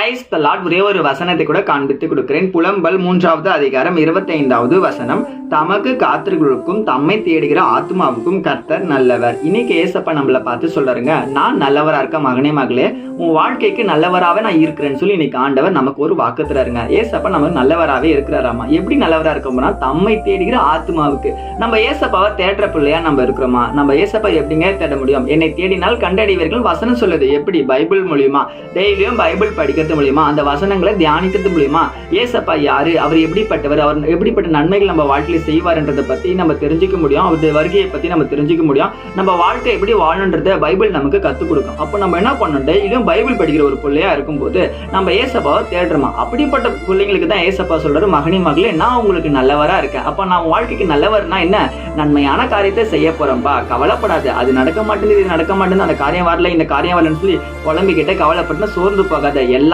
Praise the Lord. ஒரே ஒரு வசனத்தை கூட காண்பித்து கொடுக்கிறேன். புலம்பல் 3வது அதிகாரம் 25வது வசனம். தமக்கு காத்திருக்கும் தம்மை தேடுகிற ஆத்மாவுக்கும் கர்த்தர் நல்லவர். இன்னைக்கு ஏசப்பா நம்மள பார்த்து சொல்றாருங்க, நான் நல்லவரா இருக்க மகனே மகளே, உன் வாழ்க்கைக்கு நல்லவராகவே நான் இருக்கிறேன்னு சொல்லி இன்னைக்கு ஆண்டவர் நமக்கு ஒரு வாக்கு தராருங்க. ஏசப்பா நம்ம நல்லவராகவே இருக்கிறாராமா. எப்படி நல்லவரா இருக்கோம்னா, தம்மை தேடுகிற ஆத்மாவுக்கு. நம்ம ஏசப்பாவை தேடுற பிள்ளையா நம்ம இருக்கிறோமா? நம்ம ஏசப்பா எப்படிங்க தேட முடியும்? என்னை தேடினால் கண்டடைவீர்கள் வசனம் சொல்லுது. எப்படி? பைபிள் மூலியமா, டெய்லியும் பைபிள் படிக்கிறது மூலியமா, அந்த வசனங்களை தியானிக்கிறது மூலியமா. ஏசப்பா யாரு, அவர் எப்படிப்பட்டவர், அவர் எப்படிப்பட்ட நன்மைகள் நம்ம வாழ்க்கையில செய்வார்ன்றதை பத்தி நம்ம தெரிஞ்சுக்க முடியும். அவருடைய வருகையை பத்தி நம்ம தெரிஞ்சுக்க முடியும். நம்ம வாழ்க்கை எப்படி வாழணுன்றதை பைபிள் நமக்கு கத்துக் கொடுக்கும். அப்போ நம்ம என்ன பண்ணணும்? டெய்லியும் பைபிள் படிக்கிற ஒரு பிள்ளையா இருக்கும்போது நம்ம ஏசப்பாவை தேடுறோமா? அப்படிப்பட்ட பிள்ளைங்களுக்கு தான் ஏசப்பா சொல்றாரு, மகனே மகளே, நான் உங்களுக்கு நல்லவரா இருக்கேன். அப்ப நான் வாழ்க்கைக்கு நல்லவர்னா என்ன? நன்மையான காரியத்தை செய்ய போறேன்பா, கவலைப்படாது. அது நடக்க மாட்டேங்குது, இது நடக்க மாட்டேங்குது, அந்த காரியம் வரல, இந்த காரியம் வரலன்னு சொல்லி குழம்பிக்கிட்ட கவலைப்பட்டு சோர்ந்து போகாத. எல்லா